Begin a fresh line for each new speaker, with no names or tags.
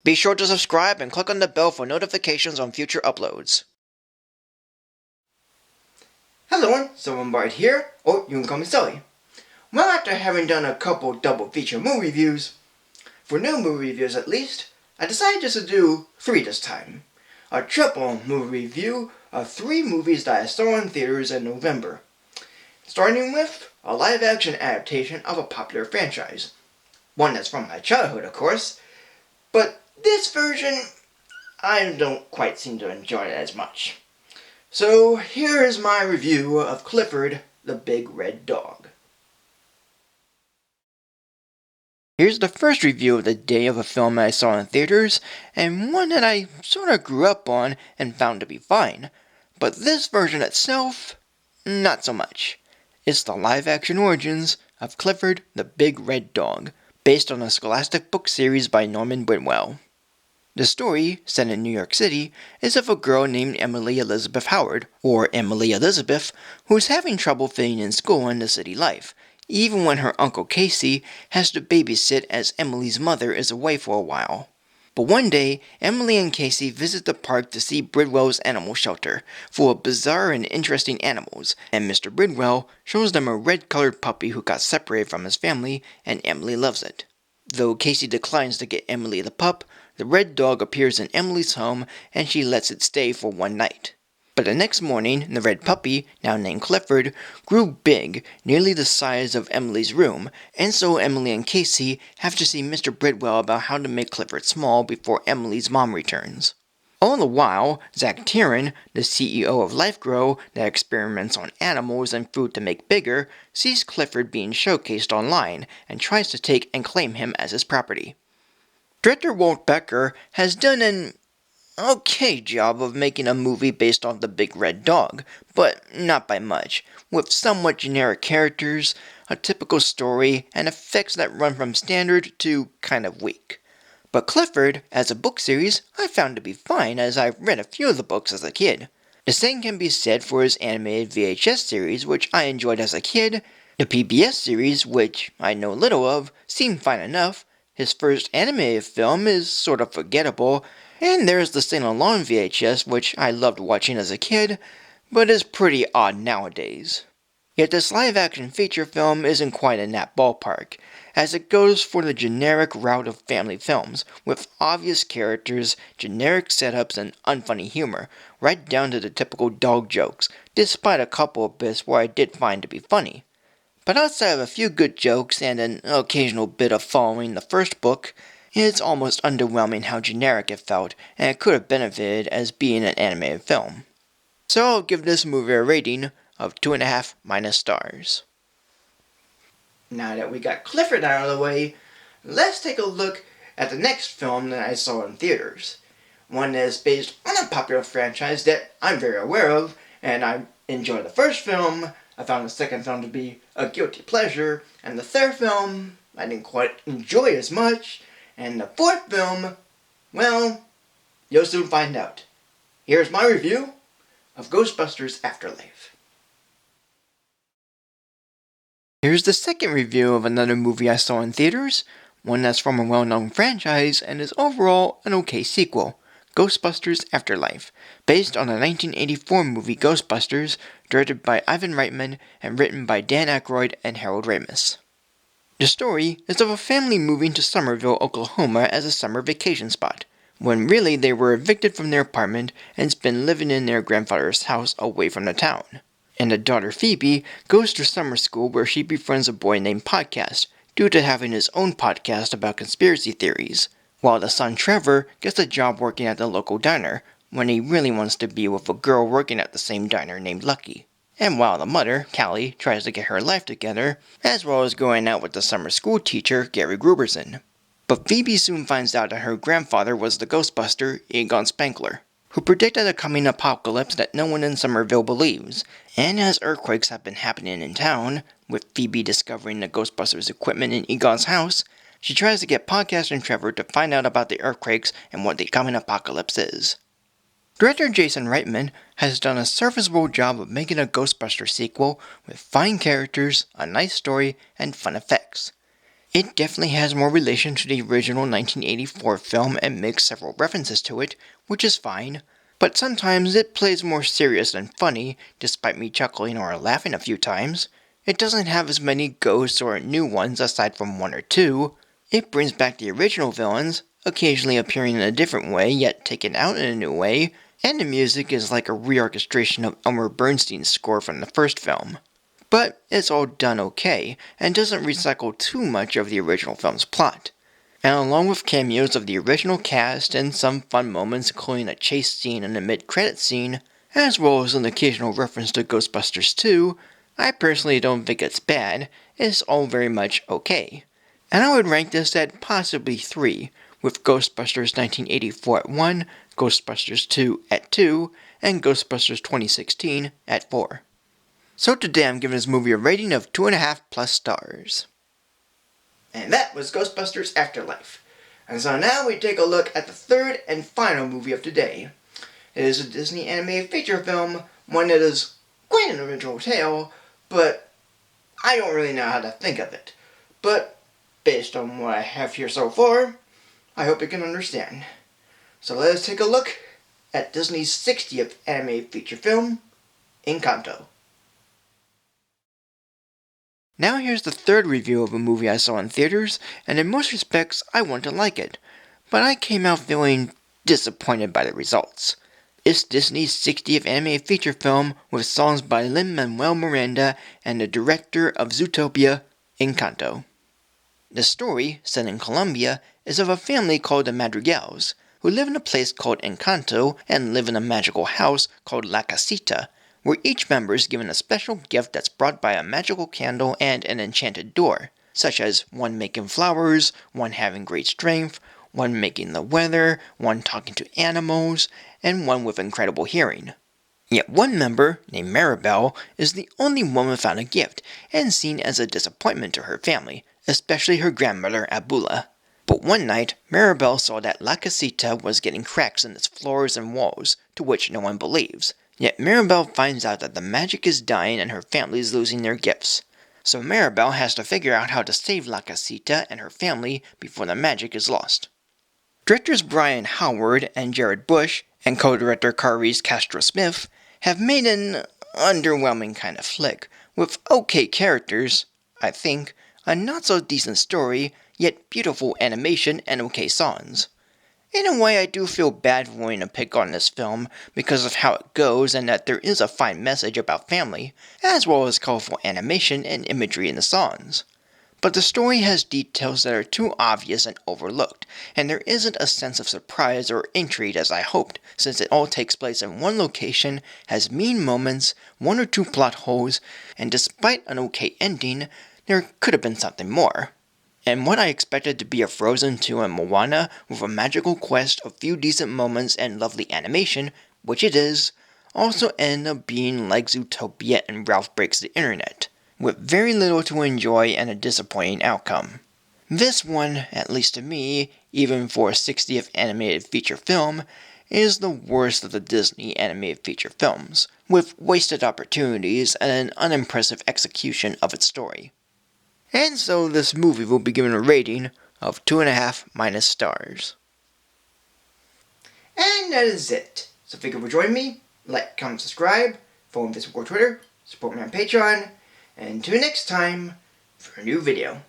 Be sure to subscribe and click on the bell for notifications on future uploads.
Hello everyone, Silverbright here, or you can call me Sully. Well, after having done a couple double feature movie reviews, for new movie reviews at least, I decided just to do 3 this time. A triple movie review of 3 movies that I saw in theaters in November. Starting with a live action adaptation of a popular franchise. One that's from my childhood, of course, but this version, I don't quite seem to enjoy it as much. So here is my review of Clifford, the Big Red Dog.
Here's the first review of the day of a film I saw in theaters, and one that I sort of grew up on and found to be fine. But this version itself, not so much. It's the live-action origins of Clifford, the Big Red Dog, based on a scholastic book series by Norman Bridwell. The story, set in New York City, is of a girl named Emily Elizabeth Howard, or Emily Elizabeth, who's having trouble fitting in school and the city life, even when her Uncle Casey has to babysit as Emily's mother is away for a while. But one day, Emily and Casey visit the park to see Bridwell's animal shelter, full of bizarre and interesting animals, and Mr. Bridwell shows them a red-colored puppy who got separated from his family, and Emily loves it. Though Casey declines to get Emily the pup, the red dog appears in Emily's home and she lets it stay for one night. But the next morning, the red puppy, now named Clifford, grew big, nearly the size of Emily's room, and so Emily and Casey have to see Mr. Bridwell about how to make Clifford small before Emily's mom returns. All the while, Zach Tieran, the CEO of LifeGrow that experiments on animals and food to make bigger, sees Clifford being showcased online and tries to take and claim him as his property. Director Walt Becker has done an okay job of making a movie based off the Big Red Dog, but not by much, with somewhat generic characters, a typical story, and effects that run from standard to kind of weak. But Clifford, as a book series, I found to be fine as I've read a few of the books as a kid. The same can be said for his animated VHS series, which I enjoyed as a kid. The PBS series, which I know little of, seemed fine enough. His first animated film is sort of forgettable, and there's the Saint Alone VHS, which I loved watching as a kid, but is pretty odd nowadays. Yet this live-action feature film isn't quite in that ballpark, as it goes for the generic route of family films, with obvious characters, generic setups, and unfunny humor, right down to the typical dog jokes, despite a couple of bits where I did find to be funny. But outside of a few good jokes and an occasional bit of following the first book, it's almost underwhelming how generic it felt, and it could have benefited as being an animated film. So I'll give this movie a rating of 2.5 minus stars.
Now that we got Clifford out of the way, let's take a look at the next film that I saw in theaters. One that is based on a popular franchise that I'm very aware of, and I enjoyed the first film. I found the second film to be a guilty pleasure, and the third film I didn't quite enjoy as much, and the fourth film, well, you'll soon find out. Here's my review of Ghostbusters Afterlife.
Here's the second review of another movie I saw in theaters, one that's from a well-known franchise and is overall an okay sequel, Ghostbusters Afterlife, based on the 1984 movie Ghostbusters, directed by Ivan Reitman and written by Dan Aykroyd and Harold Ramis. The story is of a family moving to Summerville, Oklahoma as a summer vacation spot, when really they were evicted from their apartment and spend living in their grandfather's house away from the town. And the daughter Phoebe goes to summer school where she befriends a boy named Podcast, due to having his own podcast about conspiracy theories, while the son Trevor gets a job working at the local diner, when he really wants to be with a girl working at the same diner named Lucky. And while the mother, Callie, tries to get her life together, as well as going out with the summer school teacher, Gary Gruberson. But Phoebe soon finds out that her grandfather was the Ghostbuster, Egon Spankler, who predicted a coming apocalypse that no one in Summerville believes. And as earthquakes have been happening in town, with Phoebe discovering the Ghostbusters equipment in Egon's house, she tries to get Podcast and Trevor to find out about the earthquakes and what the coming apocalypse is. Director Jason Reitman has done a serviceable job of making a Ghostbusters sequel with fine characters, a nice story, and fun effects. It definitely has more relation to the original 1984 film and makes several references to it, which is fine, but sometimes it plays more serious than funny, despite me chuckling or laughing a few times. It doesn't have as many ghosts or new ones aside from one or two. It brings back the original villains, occasionally appearing in a different way yet taken out in a new way, and the music is like a reorchestration of Elmer Bernstein's score from the first film. But it's all done okay, and doesn't recycle too much of the original film's plot. And along with cameos of the original cast and some fun moments including a chase scene and a mid-credit scene, as well as an occasional reference to Ghostbusters 2, I personally don't think it's bad. It's all very much okay. And I would rank this at possibly 3, with Ghostbusters 1984 at 1, Ghostbusters 2 at 2, and Ghostbusters 2016 at 4. So today I'm giving this movie a rating of 2.5 plus stars.
And that was Ghostbusters Afterlife. And so now we take a look at the third and final movie of today. It is a Disney animated feature film, one that is quite an original tale, but I don't really know how to think of it. But based on what I have here so far, I hope you can understand. So let us take a look at Disney's 60th animated feature film, Encanto.
Now here's the third review of a movie I saw in theaters, and in most respects I want to like it, but I came out feeling disappointed by the results. It's Disney's 60th animated feature film with songs by Lin-Manuel Miranda and the director of Zootopia, Encanto. The story, set in Colombia, is of a family called the Madrigals, who live in a place called Encanto and live in a magical house called La Casita, where each member is given a special gift that's brought by a magical candle and an enchanted door, such as one making flowers, one having great strength, one making the weather, one talking to animals, and one with incredible hearing. Yet one member, named Maribel, is the only one without a gift, and seen as a disappointment to her family, especially her grandmother Abula. But one night, Maribel saw that La Casita was getting cracks in its floors and walls, to which no one believes. Yet Maribel finds out that the magic is dying and her family is losing their gifts. So Maribel has to figure out how to save La Casita and her family before the magic is lost. Directors Brian Howard and Jared Bush, and co-director Carice Castro-Smith, have made an underwhelming kind of flick, with okay characters, I think, a not-so-decent story, yet beautiful animation and okay songs. In a way, I do feel bad for wanting to pick on this film because of how it goes and that there is a fine message about family, as well as colorful animation and imagery in the songs. But the story has details that are too obvious and overlooked, and there isn't a sense of surprise or intrigue as I hoped, since it all takes place in one location, has mean moments, one or two plot holes, and despite an okay ending, there could have been something more. And what I expected to be a Frozen 2 and Moana with a magical quest, a few decent moments, and lovely animation, which it is, also ended up being like Zootopia and Ralph Breaks the Internet, with very little to enjoy and a disappointing outcome. This one, at least to me, even for a 60th animated feature film, is the worst of the Disney animated feature films, with wasted opportunities and an unimpressive execution of its story. And so this movie will be given a rating of 2.5 minus stars.
And that is it. So thank you for joining me. Like, comment, subscribe, follow me on Facebook or Twitter, support me on Patreon, and until next time for a new video.